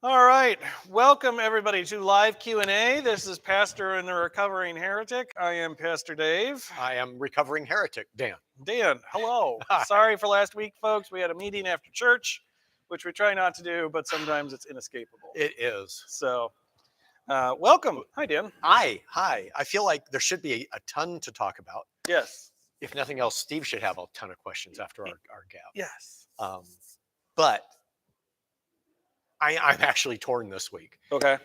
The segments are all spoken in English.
All right, welcome everybody to live Q&A. This is Pastor and the Recovering Heretic. I am Pastor Dave. I am recovering heretic, Dan. Dan, hello. Hi. Sorry for last week, folks. We had a meeting after church, which we try not to do, but sometimes it's inescapable. It is. So, welcome. Hi, Dan. Hi. I feel like there should be a ton to talk about. Yes. If nothing else, Steve should have a ton of questions after our gap. Yes. But I'm actually torn this week. Okay.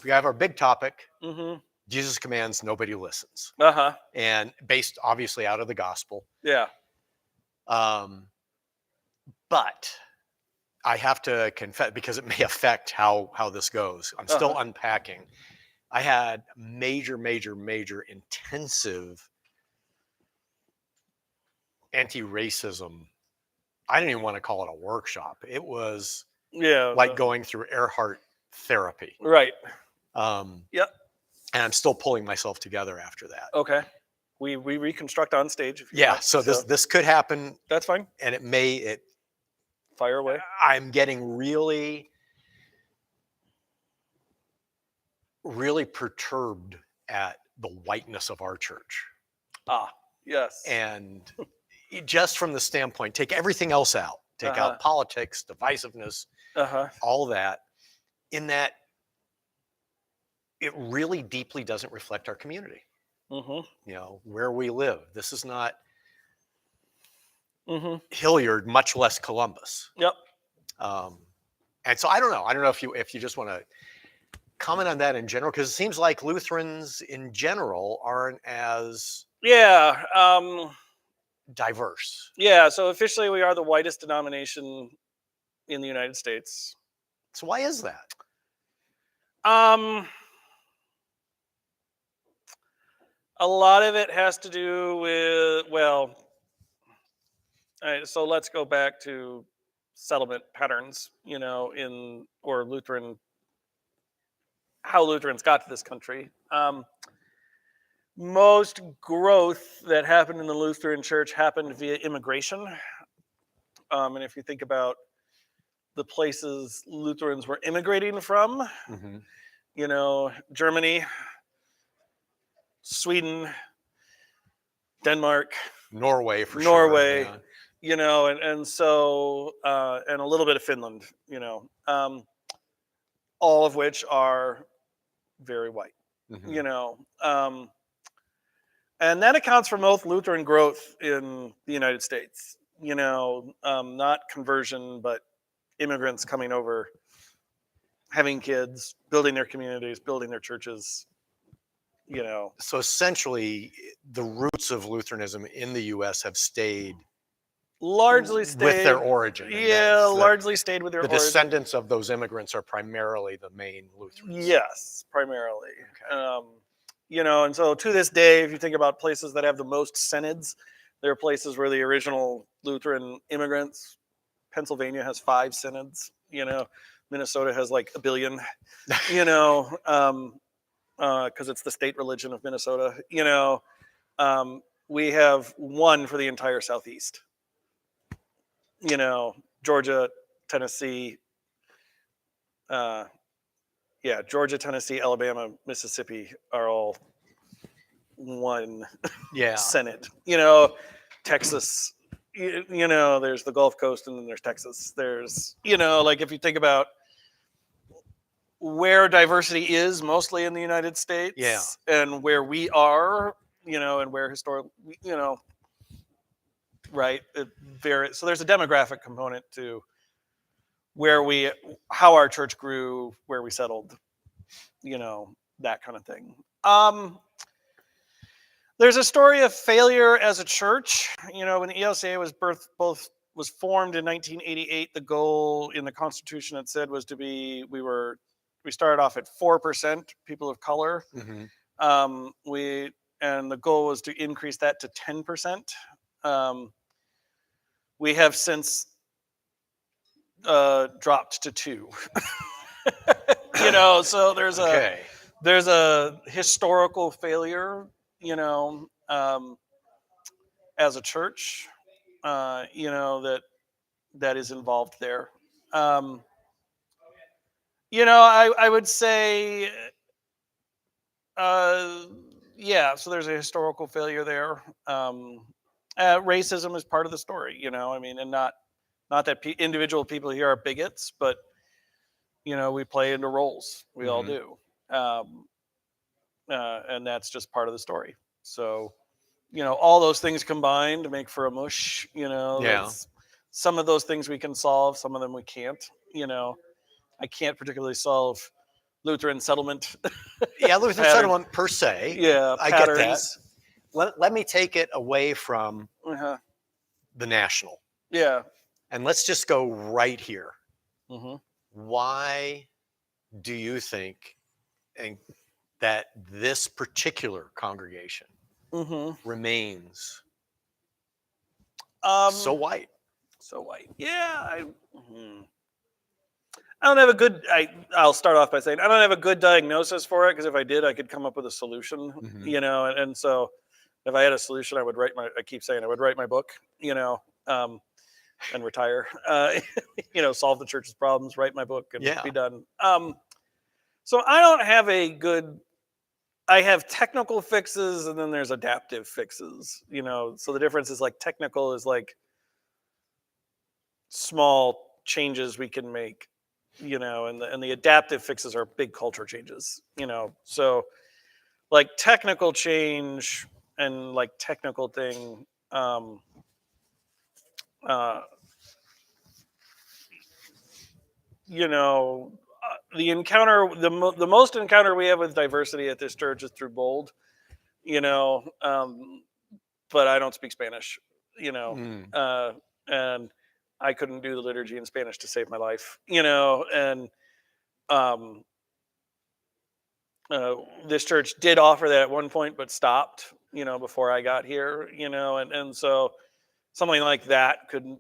We have our big topic. Mm-hmm. Jesus commands, nobody listens. Uh-huh. And based obviously out of the gospel. Yeah. But I have to confess, because it may affect how this goes. I'm still unpacking. I had major, intensive anti-racism. I didn't even want to call it a workshop. It was like going through Earhart therapy. Right. Yep. And I'm still pulling myself together after that. Okay. We reconstruct on stage. If you Yeah. want. So this could happen. That's fine. And it may. Fire away. I'm getting really perturbed at the whiteness of our church. Yes. And just from the standpoint, take everything else out. Take out politics, divisiveness, all that, in that it really deeply doesn't reflect our community. You know, where we live. This is not Hilliard, much less Columbus. Yep. And so I don't know if you just want to comment on that in general, because it seems like Lutherans in general aren't as diverse. Yeah, so officially we are the whitest denomination in the United States. So why is that? A lot of it has to do with, so let's go back to settlement patterns, or Lutheran, how Lutherans got to this country. Most growth that happened in the Lutheran Church happened via immigration. And if you think about the places Lutherans were immigrating from, Germany, Sweden, Denmark, Norway, for sure. Yeah. And so, and a little bit of Finland, all of which are very white, and that accounts for most Lutheran growth in the United States, not conversion, but immigrants coming over, having kids, building their communities, building their churches, So essentially, the roots of Lutheranism in the U.S. have largely stayed with their origin. Yeah, largely stayed with their origin. The descendants of those immigrants are primarily the main Lutherans. Yes, primarily. Okay. And so to this day, if you think about places that have the most synods, there are places where the original Lutheran immigrants, Pennsylvania has 5 synods, Minnesota has like 1 billion, because it's the state religion of Minnesota, we have 1 for the entire Southeast, Georgia, Tennessee, Georgia, Tennessee, Alabama, Mississippi are all 1 Senate. Texas, there's the Gulf Coast and then there's Texas. There's, if you think about where diversity is mostly in the United States and where we are, and where historically, right? So there's a demographic component to how our church grew, where we settled, that kind of thing. There's a story of failure as a church. When the ELCA was formed in 1988, the goal in the Constitution, it said, was to be, we started off at 4% people of color. And the goal was to increase that to 10%. We have since dropped to 2. So there's a historical failure, as a church, that is involved there. I would say, yeah. So there's a historical failure there. Racism is part of the story. I mean, and not that individual people here are bigots, but we play into roles. We all do, and that's just part of the story. So, all those things combined make for a mush. Yeah. Some of those things we can solve, some of them we can't. I can't particularly solve Lutheran settlement. Yeah, Lutheran settlement per se. Yeah, I patterns. Get that. Let me take it away from Uh-huh. the national. Yeah. And let's just go right here. Mm-hmm. Why do you think that this particular congregation remains so white? So white. Yeah. I don't have a good. I'll start off by saying I don't have a good diagnosis for it, because if I did, I could come up with a solution. And so if I had a solution, I would write my. I keep saying I would write my book. And retire. Solve the church's problems, write my book, and be done. So I don't have a good. I have technical fixes, and then there's adaptive fixes. So the difference is, like, technical is like small changes we can make. And the adaptive fixes are big culture changes. So, like, technical change and, like, technical thing. The encounter, the most encounter we have with diversity at this church is through Bold. But I don't speak Spanish. And I couldn't do the liturgy in Spanish to save my life. And this church did offer that at one point, but stopped. Before I got here. And so something like that could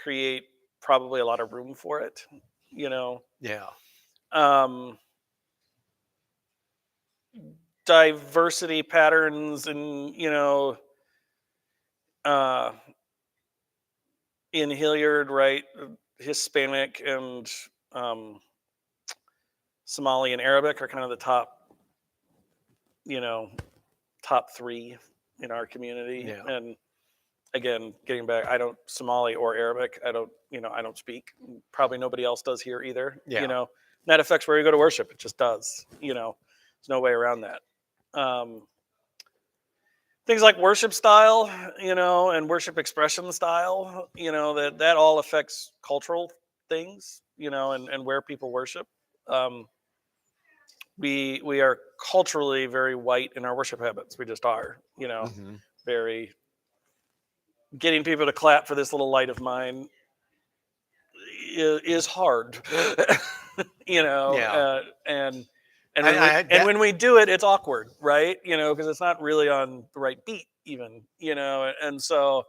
create probably a lot of room for it. Yeah. Diversity patterns and in Hilliard, right? Hispanic and Somali and Arabic are kind of the top three in our community. Yeah. And again, getting back, I don't Somali or Arabic. I don't speak. Probably nobody else does here either. Yeah. That affects where you go to worship. It just does. There's no way around that. Things like worship style, and worship expression style, that all affects cultural things, and where people worship. We are culturally very white in our worship habits. We just are, very. Getting people to clap for this little light of mine is hard, Yeah. And when we do it, it's awkward, right? Because it's not really on the right beat, even. And so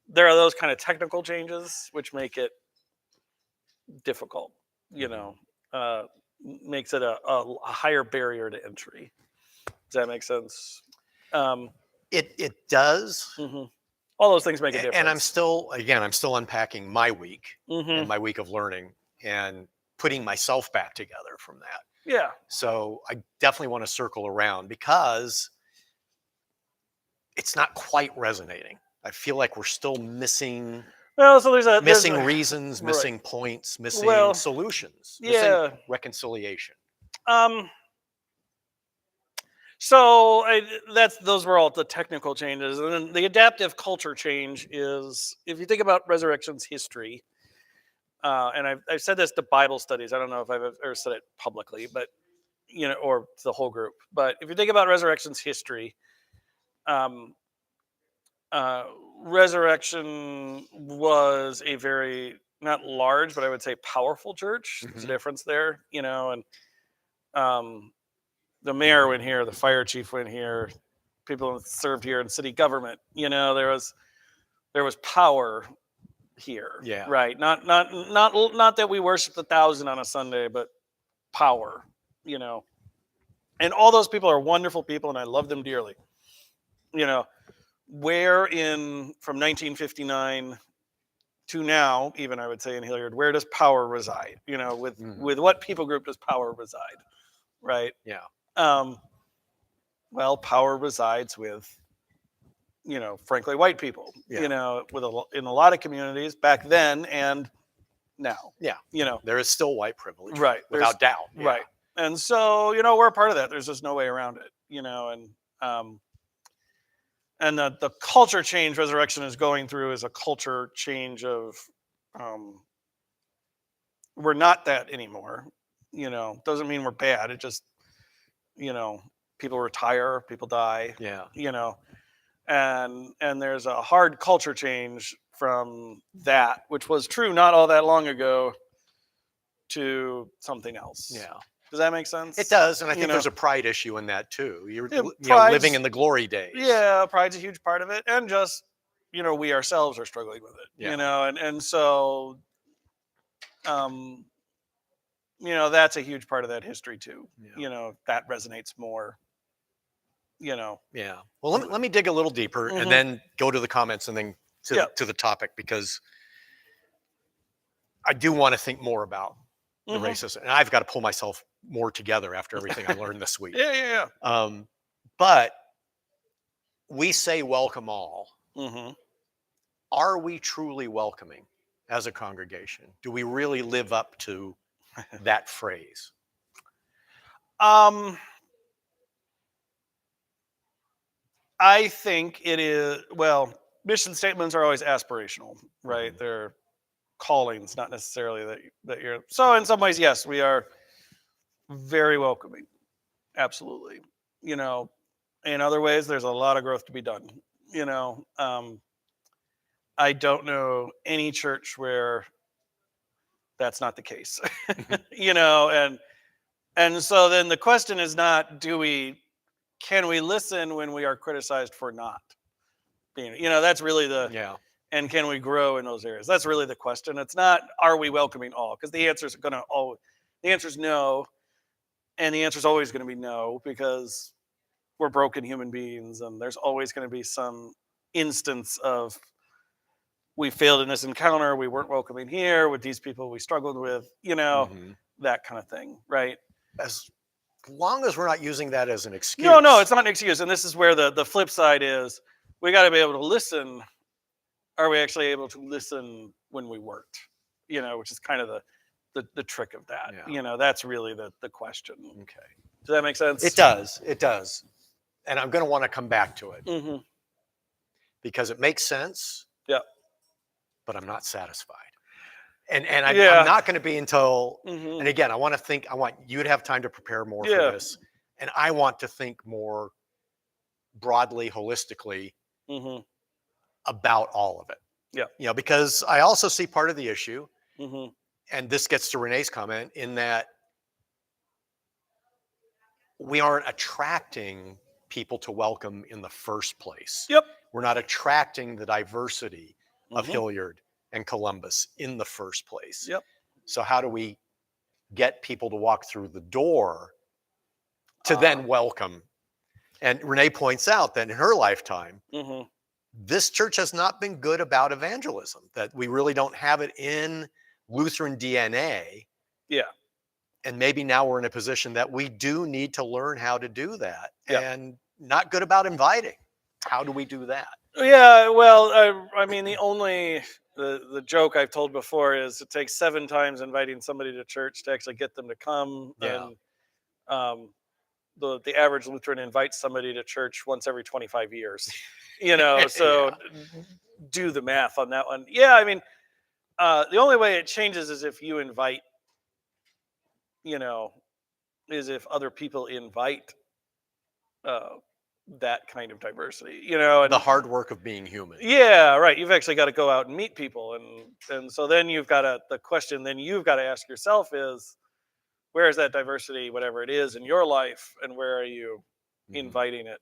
there are those kind of technical changes which make it difficult. Makes it a higher barrier to entry. Does that make sense? It does. Mm-hmm. All those things make a difference. And I'm still unpacking my week and my week of learning and putting myself back together from that. Yeah. So I definitely want to circle around because it's not quite resonating. I feel like we're still missing. Well, so there's reasons, missing points, missing solutions, yeah, missing reconciliation. So those were all the technical changes, and then the adaptive culture change is, if you think about resurrection's history, and I've said this to Bible studies. I don't know if I've ever said it publicly, but or to the whole group. But if you think about resurrection's history, Resurrection was a very, not large, but I would say powerful church. There's a difference there, and the mayor went here, the fire chief went here, people served here in city government. There was power here. Yeah. Right. Not that we worship 1,000 on a Sunday, but power. And all those people are wonderful people, and I love them dearly. Where from 1959 to now, even I would say in Hilliard, where does power reside? With what people group does power reside? Right. Yeah. Well, power resides with, frankly, white people. Yeah. In a lot of communities back then and now. Yeah. You know, there is still white privilege, right? Without doubt. Yeah. Right. And so, we're a part of that. There's just no way around it. And the culture change Resurrection is going through is a culture change of, we're not that anymore. Doesn't mean we're bad. It just, people retire, people die. Yeah. And there's a hard culture change from that, which was true not all that long ago, to something else. Yeah. Does that make sense? It does, and I think there's a pride issue in that too. You're living in the glory days. Yeah, pride's a huge part of it, and just we ourselves are struggling with it. Yeah. And so, that's a huge part of that history too. Yeah. That resonates more. Yeah. Well, let me dig a little deeper and then go to the comments and then to the topic, because I do want to think more about the racism, and I've got to pull myself more together after everything I learned this week. Yeah. But we say welcome all. Are we truly welcoming as a congregation? Do we really live up to that phrase? I think it is, well, mission statements are always aspirational, right? They're callings, not necessarily that you're. So in some ways, yes, we are very welcoming. Absolutely. In other ways, there's a lot of growth to be done. I don't know any church where that's not the case. And so then the question is not, can we listen when we are criticized for not being, that's really and can we grow in those areas? That's really the question. It's not, are we welcoming all? Because the answer is no. And the answer is always going to be no, because we're broken human beings, and there's always going to be some instance of we failed in this encounter, we weren't welcoming here with these people we struggled with, that kind of thing, right? As long as we're not using that as an excuse. No, it's not an excuse. And this is where the flip side is, we got to be able to listen. Are we actually able to listen when we weren't? Which is kind of the trick of that. Yeah. That's really the question. Okay. Does that make sense? It does. And I'm going to want to come back to it. Because it makes sense. Yeah. But I'm not satisfied. And I'm not going to be until, and again, I want you to have time to prepare more for this. And I want to think more broadly, holistically about all of it. Yeah. Because I also see part of the issue, and this gets to Renee's comment, in that we aren't attracting people to welcome in the first place. Yep. We're not attracting the diversity of Hilliard and Columbus in the first place. Yep. So how do we get people to walk through the door to then welcome? And Renee points out that in her lifetime, this church has not been good about evangelism, that we really don't have it in Lutheran DNA. Yeah. And maybe now we're in a position that we do need to learn how to do that. Yeah. And not good about inviting. How do we do that? Yeah, well, I mean, the joke I've told before is it takes 7 times inviting somebody to church to actually get them to come. Yeah. And the average Lutheran invites somebody to church once every 25 years. So do the math on that one. Yeah, I mean, the only way it changes is if you invite, is if other people invite that kind of diversity, and the hard work of being human. Yeah, right. You've actually got to go out and meet people, and so then you've got the question then you've got to ask yourself is, where is that diversity, whatever it is, in your life, and where are you inviting it?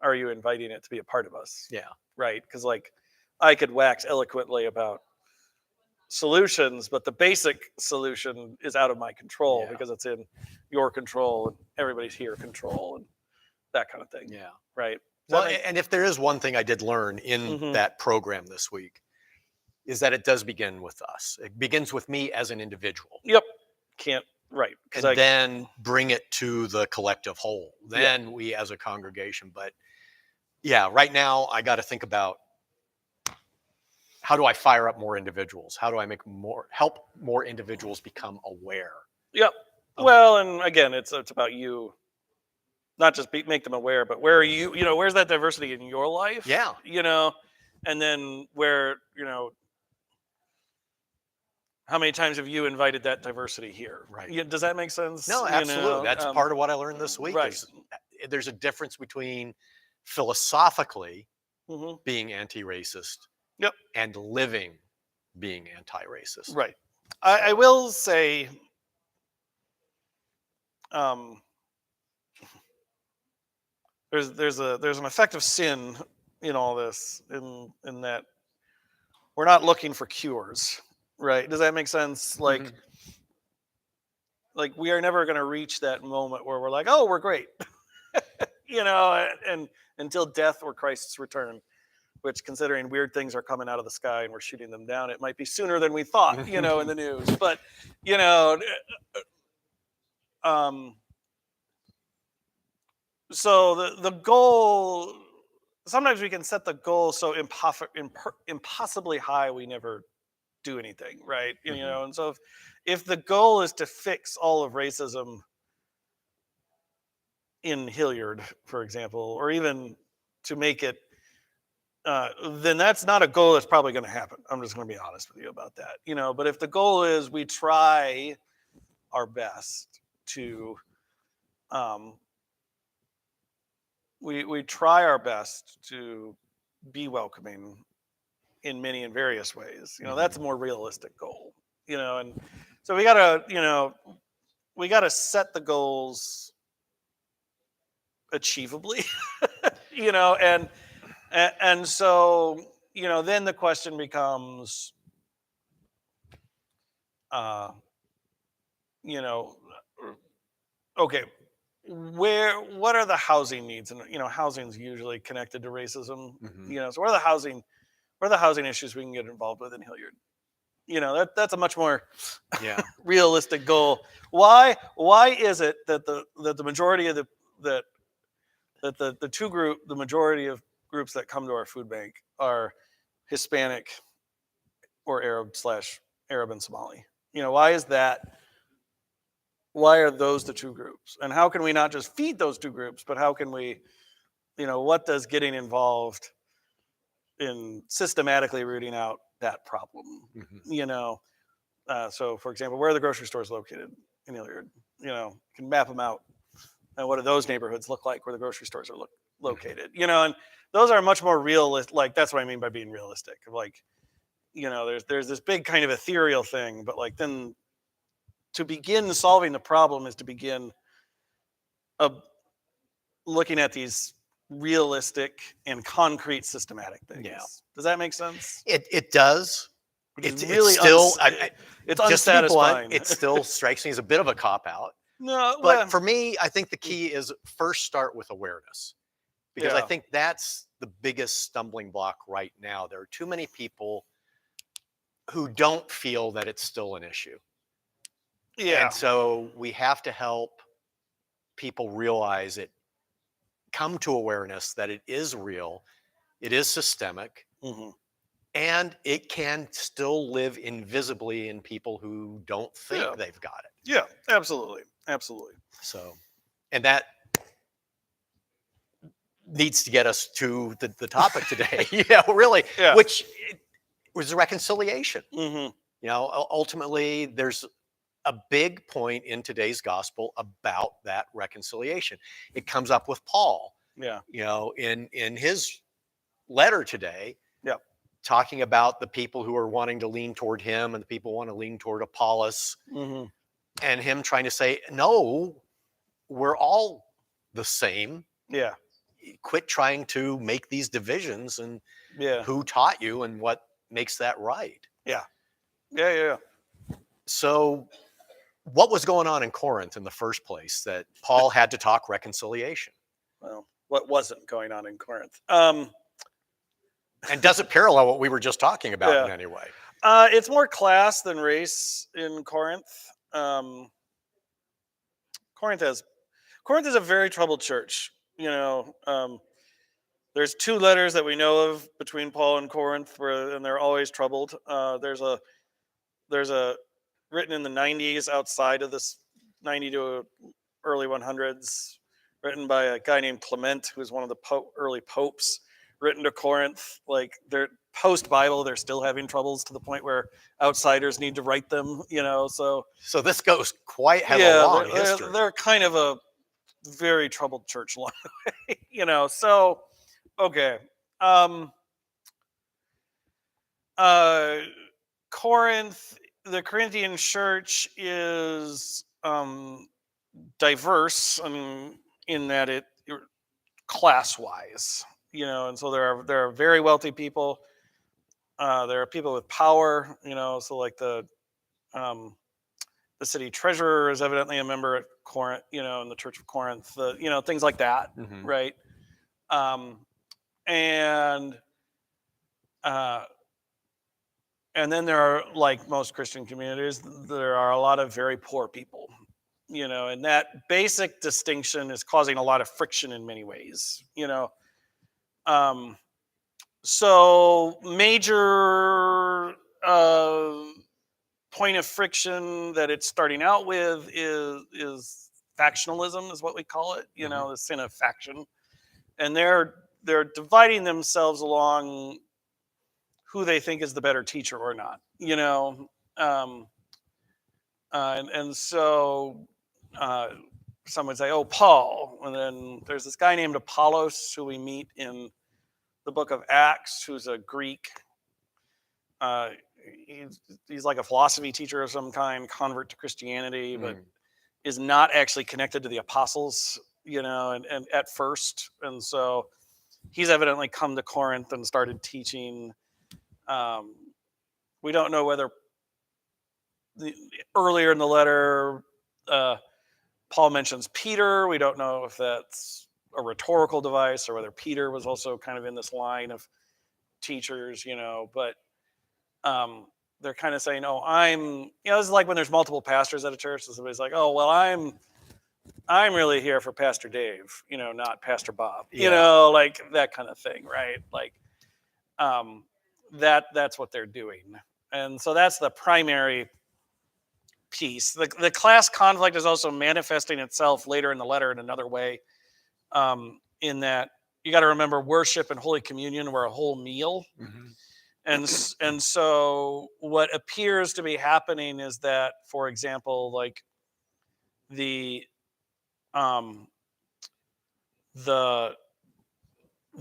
Are you inviting it to be a part of us? Yeah. Right. Because I could wax eloquently about solutions, but the basic solution is out of my control because it's in your control and everybody's here control and that kind of thing. Yeah. Right. Well, and if there is one thing I did learn in that program this week, is that it does begin with us. It begins with me as an individual. Yep. Can't, right. And then bring it to the collective whole. Then we as a congregation. But yeah, right now I got to think about, how do I fire up more individuals? How do I help more individuals become aware? Yep. Well, and again, it's about you, not just make them aware, but where are you, where's that diversity in your life? Yeah. And then where, how many times have you invited that diversity here? Right. Does that make sense? No, absolutely. That's part of what I learned this week. Right. There's a difference between philosophically being anti-racist and living being anti-racist. Right. I will say, there's an effect of sin in all this, in that we're not looking for cures, right? Does that make sense? Like we are never going to reach that moment where we're like, oh, we're great, and until death or Christ's return. Which, considering weird things are coming out of the sky and we're shooting them down, it might be sooner than we thought, in the news. But, so the goal, sometimes we can set the goal so impossibly high we never do anything, right? And so if the goal is to fix all of racism in Hilliard, for example, or even to make it, then that's not a goal that's probably going to happen. I'm just going to be honest with you about that. But if the goal is we try our best to, we try our best to be welcoming in many and various ways. That's a more realistic goal. And so we gotta set the goals achievably. And so, then the question becomes, okay, what are the housing needs? And, housing is usually connected to racism, so what are the housing issues we can get involved with in Hilliard? That's a much more realistic goal. Why is it that the majority of the majority of groups that come to our food bank are Hispanic or Arab and Somali? Why is that? Why are those the two groups? And how can we not just feed those two groups, but how can we, what does getting involved in systematically rooting out that problem? So for example, where are the grocery stores located in Hilliard? You can map them out. And what do those neighborhoods look like where the grocery stores are located? And those are much more realistic. Like, that's what I mean by being realistic. Like, there's this big kind of ethereal thing, but like, then to begin solving the problem is to begin looking at these realistic and concrete systematic things. Yeah. Does that make sense? It does. It's really still it's unsatisfying. It still strikes me as a bit of a cop-out. No, but for me, I think the key is first start with awareness, because I think that's the biggest stumbling block right now. There are too many people who don't feel that it's still an issue. Yeah. And so we have to help people realize it, come to awareness that it is real, it is systemic, and it can still live invisibly in people who don't think they've got it. Yeah, absolutely. Absolutely. So, and that needs to get us to the topic today. Really, which was reconciliation. Ultimately, there's a big point in today's gospel about that reconciliation. It comes up with Paul. In his letter today, talking about the people who are wanting to lean toward him and the people who want to lean toward Apollos, and him trying to say, no, we're all the same. Yeah. Quit trying to make these divisions, and who taught you and what makes that right. Yeah. So what was going on in Corinth in the first place that Paul had to talk reconciliation? Well, what wasn't going on in Corinth? And does it parallel what we were just talking about in any way? It's more class than race in Corinth. Corinth is a very troubled church. There's 2 letters that we know of between Paul and Corinth, and they're always troubled. There's a written in the 90s, outside of this 90 to early 100s, written by a guy named Clement, who's one of the early popes, written to Corinth. Like, they're post-Bible, they're still having troubles to the point where outsiders need to write them. So this goes has a long history. They're kind of a very troubled church along the way. So okay. Corinth, the Corinthian church is diverse. In that it class-wise, and so there are very wealthy people. There are people with power. So like the city treasurer is evidently a member at Corinth. In the Church of Corinth. Things like that, mm-hmm. right? And then there are, like most Christian communities, there are a lot of very poor people, and that basic distinction is causing a lot of friction in many ways, so major point of friction that it's starting out with is factionalism, is what we call it, mm-hmm. the sin of faction. And they're dividing themselves along who they think is the better teacher or not, and so some would say, oh, Paul. And then there's this guy named Apollos who we meet in the book of Acts, who's a Greek. He's like a philosophy teacher of some kind, convert to Christianity, but is not actually connected to the apostles, and at first. And so he's evidently come to Corinth and started teaching. We don't know whether earlier in the letter, Paul mentions Peter. We don't know if that's a rhetorical device or whether Peter was also kind of in this line of teachers, but they're kind of saying, oh, this is like when there's multiple pastors at a church, and somebody's like, oh, well, I'm really here for Pastor Dave, not Pastor Bob, like that kind of thing, right? Like, that's what they're doing. And so that's the primary piece. The class conflict is also manifesting itself later in the letter in another way, in that you got to remember worship and Holy Communion were a whole meal. Mm-hmm. And so what appears to be happening is that, for example, like the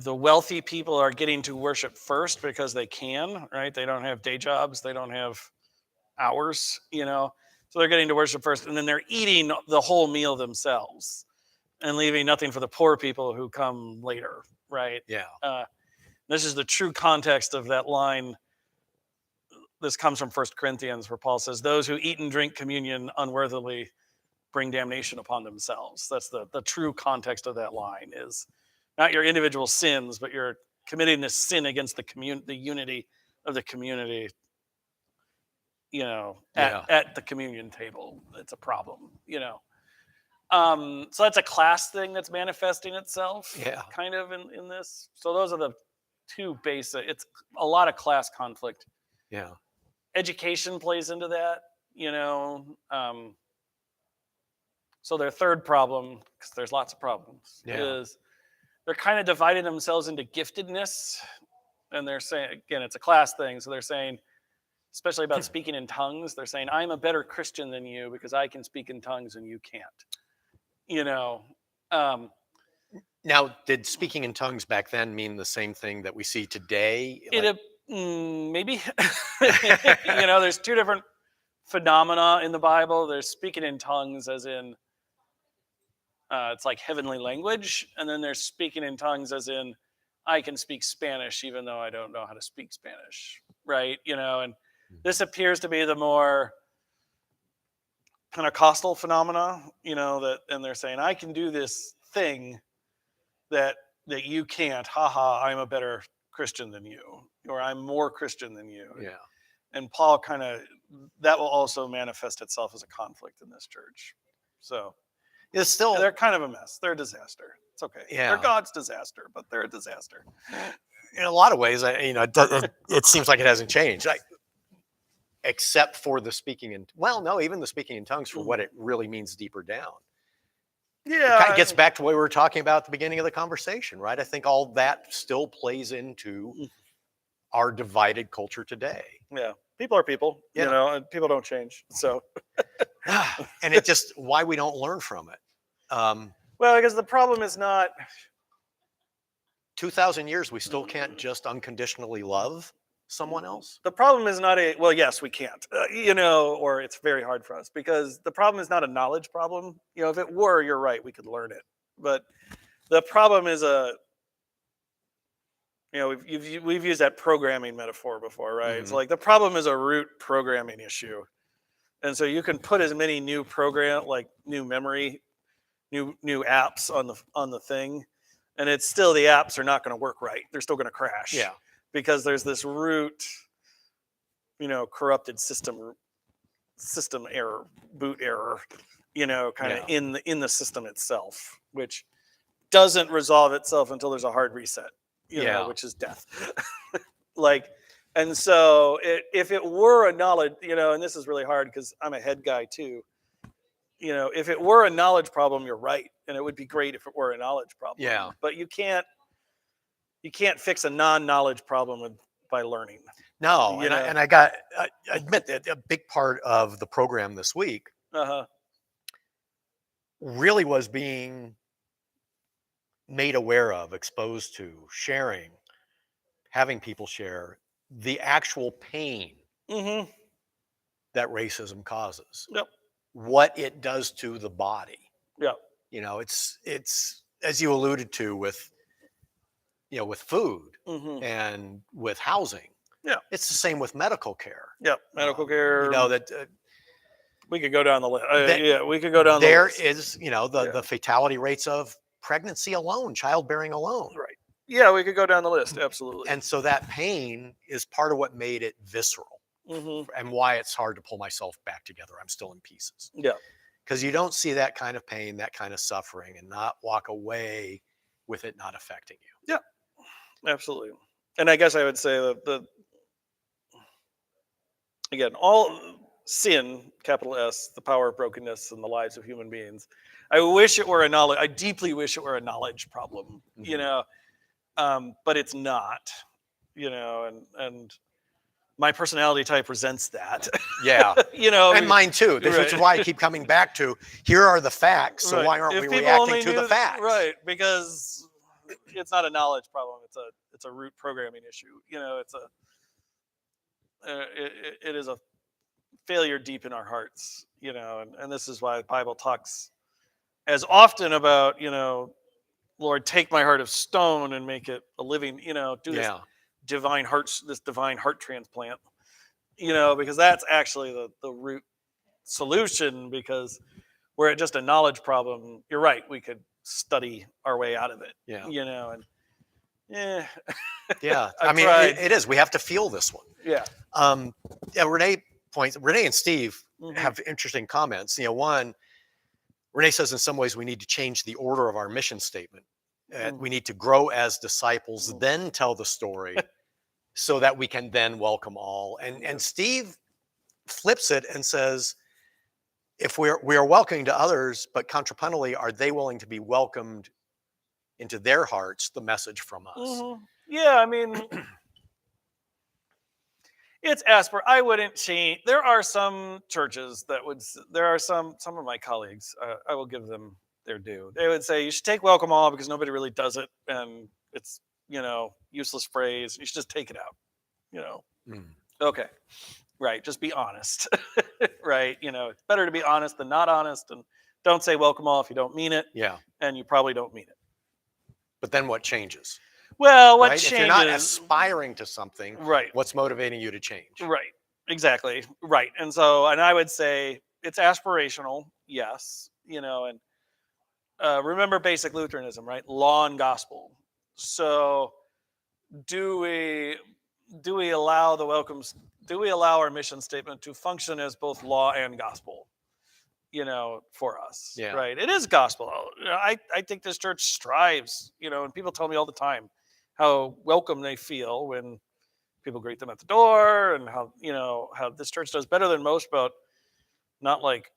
wealthy people are getting to worship first because they can, right? They don't have day jobs, they don't have hours, so they're getting to worship first, and then they're eating the whole meal themselves and leaving nothing for the poor people who come later, right? Yeah. This is the true context of that line. This comes from 1 Corinthians, where Paul says, those who eat and drink communion unworthily bring damnation upon themselves. That's the true context of that line, is not your individual sins, but you're committing this sin against the unity of the community, at the communion table. It's a problem, So that's a class thing that's manifesting itself, kind of in this. So those are the 2 basic. It's a lot of class conflict. Yeah. Education plays into that, so their third problem, because there's lots of problems, is they're kind of dividing themselves into giftedness. And they're saying, again, it's a class thing. So they're saying, especially about speaking in tongues, they're saying, I'm a better Christian than you because I can speak in tongues and you can't. Now, did speaking in tongues back then mean the same thing that we see today? Maybe. There's 2 different phenomena in the Bible. There's speaking in tongues, as in it's like heavenly language, and then there's speaking in tongues as in I can speak Spanish even though I don't know how to speak Spanish, right? And this appears to be the more Pentecostal phenomena, and they're saying I can do this thing that you can't. I'm a better Christian than you, or I'm more Christian than you. Yeah. And Paul that will also manifest itself as a conflict in this church. So it's still, they're kind of a mess. They're a disaster. It's okay. Yeah. They're God's disaster, but they're a disaster. In a lot of ways, it seems like it hasn't changed, except for the speaking in, even the speaking in tongues for what it really means deeper down. Yeah. It kind of gets back to what we were talking about at the beginning of the conversation, right? I think all that still plays into our divided culture today. Yeah. People are people, and people don't change. So, and it just, why we don't learn from it. Well, because the problem is not 2,000 years, we still can't just unconditionally love someone else. The problem is not yes, we can't, or it's very hard for us, because the problem is not a knowledge problem. If it were, you're right, we could learn it. But the problem is we've used that programming metaphor before, right? It's like the problem is a root programming issue. And so you can put as many new new memory, new apps on the thing, and it's still, the apps are not going to work right. They're still going to crash. Yeah. Because there's this root, corrupted system error, boot error, kind of in the system itself, which doesn't resolve itself until there's a hard reset, which is death. And so if it were a knowledge, and this is really hard because I'm a head guy too, if it were a knowledge problem, you're right. And it would be great if it were a knowledge problem. Yeah. But you can't fix a non-knowledge problem by learning. No, and I admit that a big part of the program this week really was being made aware of, exposed to, sharing, having people share the actual pain that racism causes. Yep. What it does to the body. Yep. It's as you alluded to with food and with housing. Yeah. It's the same with medical care. Yep. Medical care. That we could go down the list. We could go down the list. There is, the fatality rates of pregnancy alone, childbearing alone. Right. Yeah, we could go down the list. Absolutely. And so that pain is part of what made it visceral and why it's hard to pull myself back together. I'm still in pieces. Yeah. Because you don't see that kind of pain, that kind of suffering, and not walk away with it not affecting you. Yeah, absolutely. And I guess I would say that again, all sin, capital S, the power of brokenness in the lives of human beings. I deeply wish it were a knowledge problem, but it's not, and my personality type resents that. Yeah. And mine too. Which is why I keep coming back to, here are the facts. So why aren't we reacting to the facts? Right. Because it's not a knowledge problem. It's a root programming issue. It is a failure deep in our hearts, and this is why the Bible talks as often about, Lord, take my heart of stone and make it a living, do this divine heart transplant, because that's actually the root solution. Because were it just a knowledge problem, you're right, we could study our way out of it. Yeah. Yeah. I mean, it is. We have to feel this one. Yeah. Renee and Steve have interesting comments. One, Renee says in some ways we need to change the order of our mission statement. We need to grow as disciples, then tell the story so that we can then welcome all. And Steve flips it and says, if we are welcoming to others, but contrapuntually, are they willing to be welcomed into their hearts, the message from us? Yeah, I mean, it's I wouldn't change. There are some churches there are some of my colleagues, I will give them their due. They would say, you should take welcome all because nobody really does it. And it's, useless phrase. You should just take it out, Okay. Right. Just be honest. Right. It's better to be honest than not honest. And don't say welcome all if you don't mean it. Yeah. And you probably don't mean it. But then what changes? Well, what changes? If you're not aspiring to something, right? What's motivating you to change? Right. Exactly. Right. And I would say it's aspirational. Yes. And remember basic Lutheranism, right? Law and gospel. So do we allow the welcomes? Do we allow our mission statement to function as both law and gospel? For us, Yeah. right? It is gospel. I think this church strives, and people tell me all the time how welcome they feel when people greet them at the door, and how this church does better than most about not like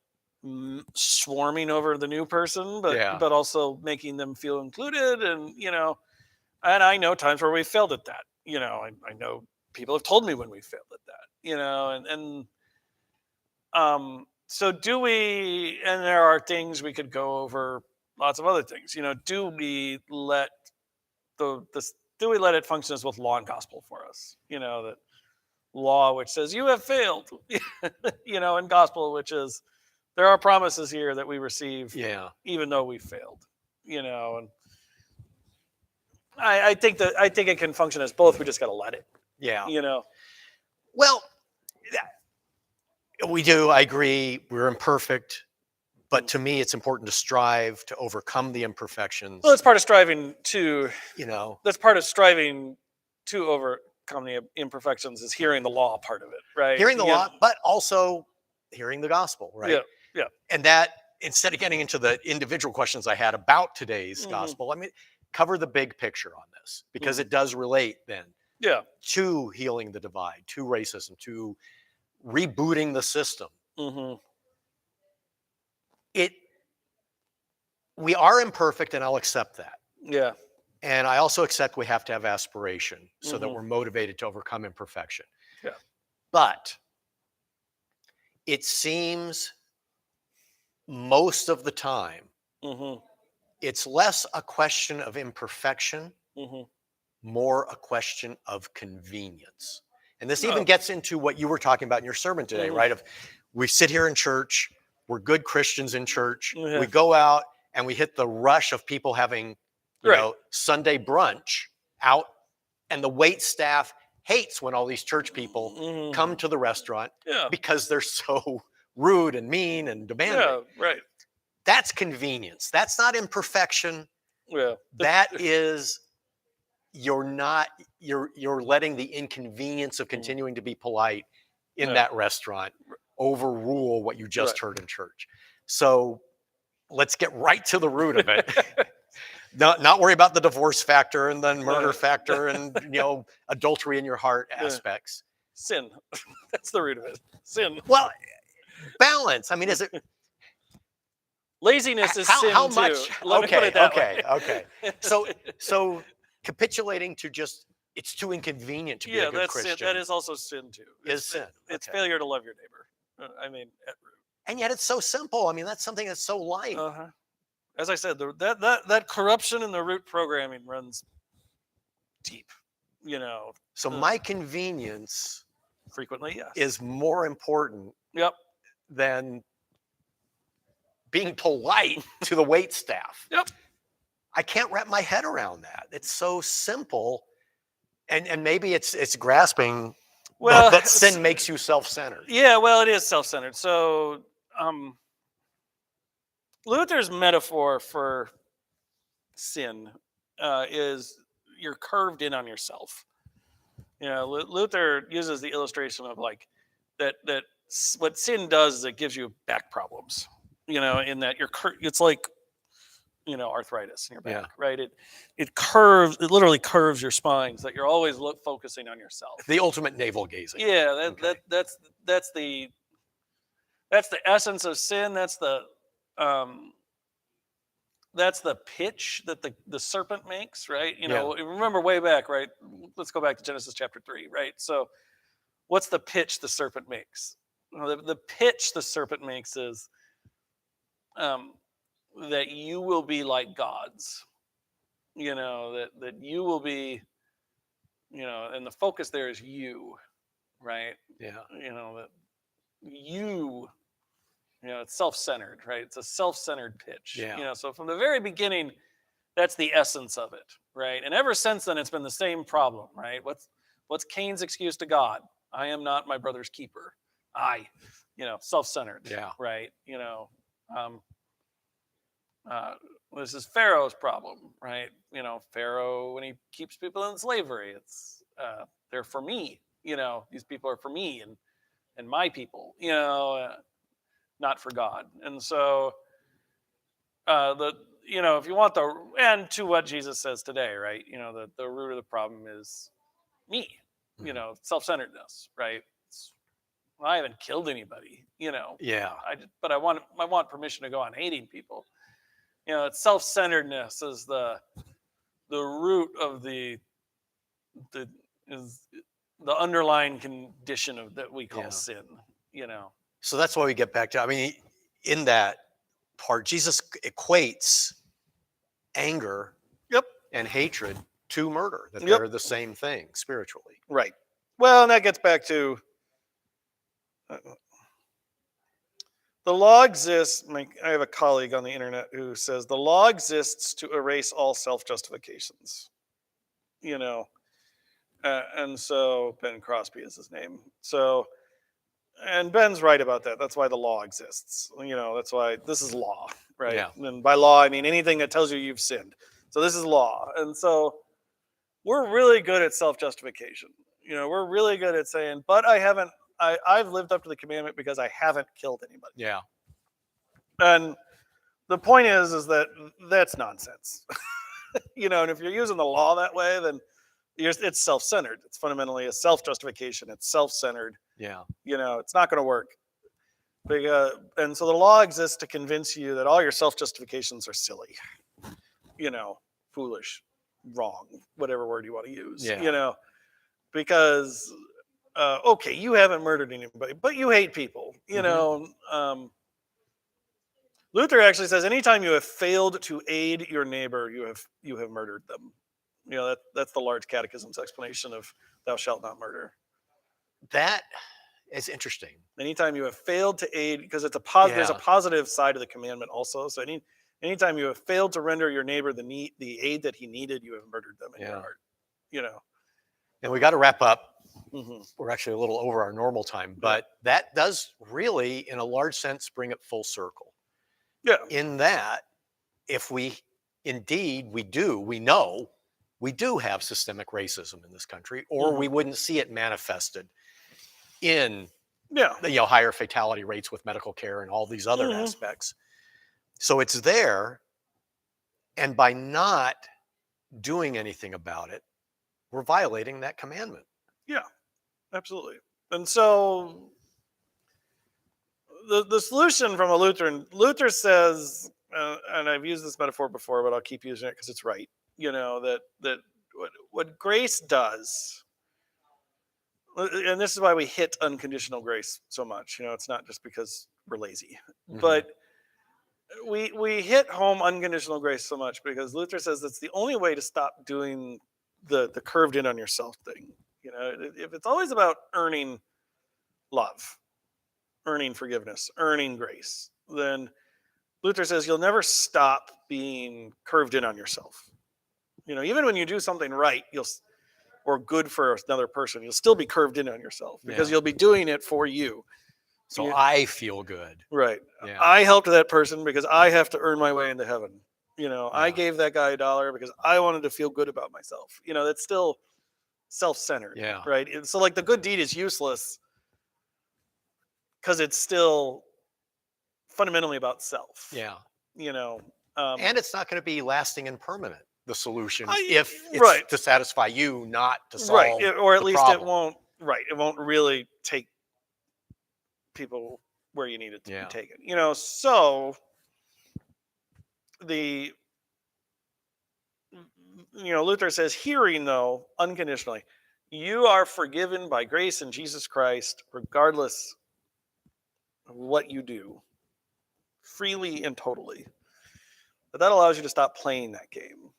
swarming over the new person, but also making them feel included, and I know times where we failed at that. I know people have told me when we failed at that. So do we? And there are things we could go over. Lots of other things. Do we let do we let it function as both law and gospel for us? That law which says you have failed, and gospel which is there are promises here that we receive, even though we failed. And I think it can function as both. We just got to let it. Yeah. Well, we do. I agree. We're imperfect, but to me, it's important to strive to overcome the imperfections. Well, that's part of striving to. That's part of striving to overcome the imperfections is hearing the law part of it, right? Hearing the law, but also hearing the gospel, right? Yeah. And that, instead of getting into the individual questions I had about today's gospel, I mean, cover the big picture on this, because it does relate then to healing the divide, to racism, to rebooting the system. We are imperfect, and I'll accept that. Yeah. And I also accept we have to have aspiration so that we're motivated to overcome imperfection. Yeah. But it seems most of the time it's less a question of imperfection, more a question of convenience. And this even gets into what you were talking about in your sermon today, right? Of we sit here in church, we're good Christians in church, we go out and we hit the rush of people having, Sunday brunch out, and the wait staff hates when all these church people come to the restaurant because they're so rude and mean and demanding. Yeah, right. That's convenience. That's not imperfection. Yeah. That is, you're letting the inconvenience of continuing to be polite in that restaurant overrule what you just heard in church. So let's get right to the root of it. Not worry about the divorce factor and then murder factor and adultery in your heart aspects. Sin. That's the root of it. Sin. Well, balance. I mean, is it laziness is sin how too. much? Let me put it that way. Okay. So capitulating to just it's too inconvenient to be a good Christian. Sin. That is also sin too. Is sin. It's failure to love your neighbor. I mean, at root. And yet it's so simple. I mean, that's something that's so light. As I said, that corruption in the root programming runs deep. So my convenience frequently, yes, is more important than being polite to the wait staff. I can't wrap my head around that. It's so simple, and maybe it's grasping that sin makes you self-centered. Yeah, well, it is self-centered. So Luther's metaphor for sin is you're curved in on yourself. Luther uses the illustration of like that what sin does is it gives you back problems. In that it's like arthritis in your back, right? It literally curves your spine so that you're always focusing on yourself. The ultimate navel gazing. Yeah, that's the essence of sin. That's the pitch that the serpent makes, right? Remember way back, right? Let's go back to Genesis chapter 3, right? So what's the pitch the serpent makes? The pitch the serpent makes is that you will be like gods. That you will be, and the focus there is you, right? Yeah. That you, it's self-centered, right? It's a self-centered pitch. Yeah. So from the very beginning, that's the essence of it, right? And ever since then, it's been the same problem, right? What's Cain's excuse to God? I am not my brother's keeper. Self-centered. Yeah. Right. This is Pharaoh's problem, right? Pharaoh, when he keeps people in slavery, it's they're for me. These people are for me and my people. Not for God. And so if you want and to what Jesus says today, right? The root of the problem is me. Self-centeredness, right? Well, I haven't killed anybody. Yeah. But I want permission to go on hating people. It's self-centeredness is the root of the underlying condition of that we call sin. So that's why we get back to, I mean, in that part, Jesus equates anger and hatred to murder, that they're the same thing spiritually. Right. Well, and that gets back to the law exists. I have a colleague on the internet who says the law exists to erase all self-justifications. And so Ben Crosby is his name. So, and Ben's right about that. That's why the law exists. That's why this is law, right? Yeah. And by law, I mean anything that tells you you've sinned. So this is law. And so we're really good at self-justification. We're really good at saying, but I've lived up to the commandment because I haven't killed anybody. Yeah. And the point is that that's nonsense. And if you're using the law that way, then it's self-centered. It's fundamentally a self-justification. It's self-centered. Yeah. It's not going to work. And so the law exists to convince you that all your self-justifications are silly, foolish, wrong, whatever word you want to use, because, okay, you haven't murdered anybody, but you hate people, Luther actually says, anytime you have failed to aid your neighbor, you have murdered them. That's the Large Catechism's explanation of thou shalt not murder. That is interesting. Anytime you have failed to aid, because there's a positive side of the commandment also. So anytime you have failed to render your neighbor the aid that he needed, you have murdered them in your heart. And we got to wrap up. Mm-hmm. We're actually a little over our normal time, but that does really, in a large sense, bring it full circle. Yeah. In that, if we know we do have systemic racism in this country, or we wouldn't see it manifested in higher fatality rates with medical care and all these other aspects. So it's there, and by not doing anything about it, we're violating that commandment. Yeah, absolutely. And so the solution from a Lutheran, Luther says, and I've used this metaphor before, but I'll keep using it because it's right. That what grace does, and this is why we hit unconditional grace so much. It's not just because we're lazy, but we hit home unconditional grace so much because Luther says that's the only way to stop doing the curved in on yourself thing. If it's always about earning love, earning forgiveness, earning grace, then Luther says you'll never stop being curved in on yourself. Even when you do something right, or good for another person, you'll still be curved in on yourself because you'll be doing it for you. So I feel good. Right. Yeah. I helped that person because I have to earn my way into heaven. I gave that guy $1 because I wanted to feel good about myself. That's still self-centered. Yeah. Right. And so the good deed is useless because it's still fundamentally about self. Yeah. And it's not going to be lasting and permanent, the solution, if it's to satisfy you, not to solve or at least problem. It won't really take people where you need it to be taken. So Luther says, hearing though, unconditionally, you are forgiven by grace in Jesus Christ, regardless of what you do, freely and totally. But that allows you to stop playing that game.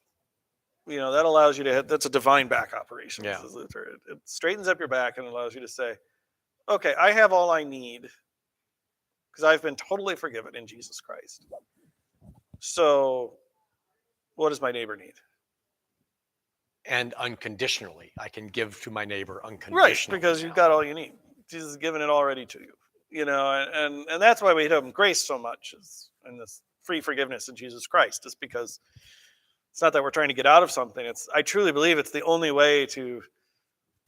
That allows you to that's a divine back operation, says Luther. It straightens up your back and allows you to say, okay, I have all I need because I've been totally forgiven in Jesus Christ. So what does my neighbor need? And unconditionally, I can give to my neighbor unconditionally. Right, because you've got all you need. Jesus has given it already to you. And that's why we hit on grace so much in this free forgiveness in Jesus Christ. It's because it's not that we're trying to get out of something. I truly believe it's the only way to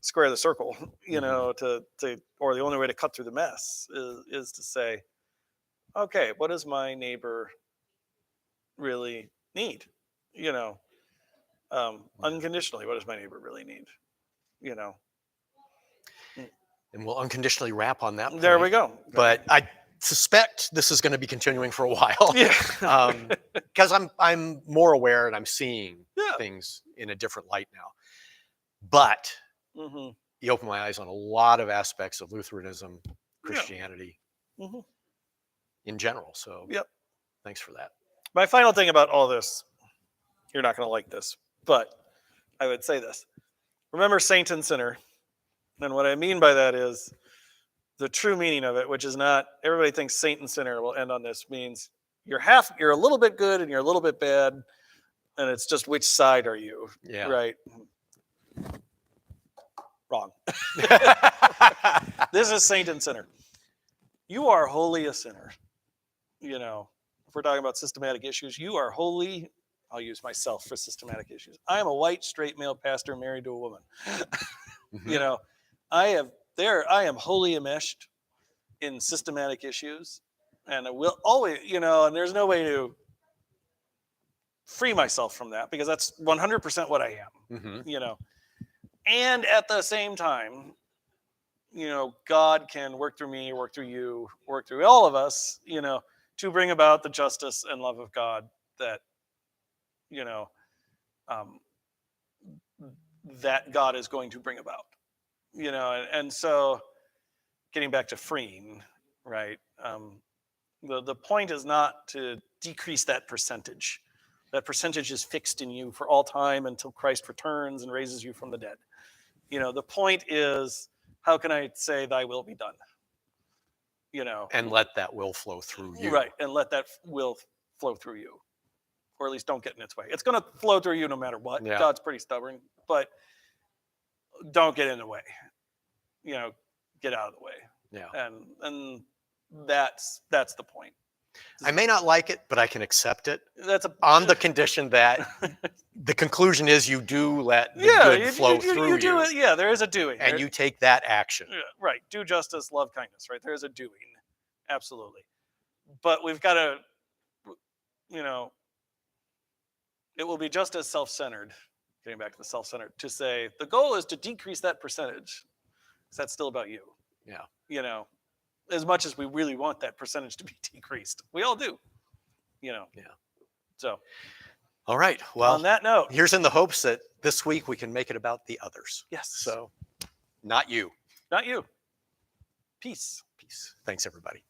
square the circle, you know, or the only way to cut through the mess is to say, okay, what does my neighbor really need? You know, unconditionally, what does my neighbor really need? You know, and we'll unconditionally wrap on that point. There we go. But I suspect this is going to be continuing for a while. Yeah. Because I'm more aware and I'm seeing things in a different light now. But you open my eyes on a lot of aspects of Lutheranism, Christianity in general. So thanks for that. My final thing about all this, you're not going to like this, but I would say this. Remember saint and sinner. And what I mean by that is the true meaning of it, which is not, everybody thinks saint and sinner will end on this, means you're a little bit good and you're a little bit bad. And it's just which side are you? Yeah. Right. Wrong. This is saint and sinner. You are wholly a sinner. You know, if we're talking about systematic issues, you are wholly, I'll use myself for systematic issues. I am a white, straight male pastor married to a woman. You know, I am wholly enmeshed in systematic issues, and I will always, you know, and there's no way to free myself from that because that's 100% what I am, you know. And at the same time, you know, God can work through me, work through you, work through all of us, you know, to bring about the justice and love of God that, you know, that God is going to bring about, you know, and so getting back to freeing, right? The point is not to decrease that percentage. That percentage is fixed in you for all time until Christ returns and raises you from the dead. You know, the point is, how can I say thy will be done? You know. And let that will flow through you. Right, and let that will flow through you. Or at least don't get in its way. It's going to flow through you no matter what. Yeah. God's pretty stubborn, but don't get in the way. You know, get out of the way. Yeah. And that's the point. I may not like it, but I can accept it. On the condition that the conclusion is you do let the good flow through you. Do it. Yeah, there is a doing. And you take that action. Yeah, right. Do justice, love kindness, right? There is a doing. Absolutely. But we've got to, you know, it will be just as self-centered, getting back to the self-centered, to say the goal is to decrease that percentage. Because that's still about you. Yeah. You know, as much as we really want that percentage to be decreased. We all do, you know. Yeah. So. All right. Well, on that note. Here's in the hopes that this week we can make it about the others. Yes. So, not you. Not you. Peace. Peace. Thanks, everybody.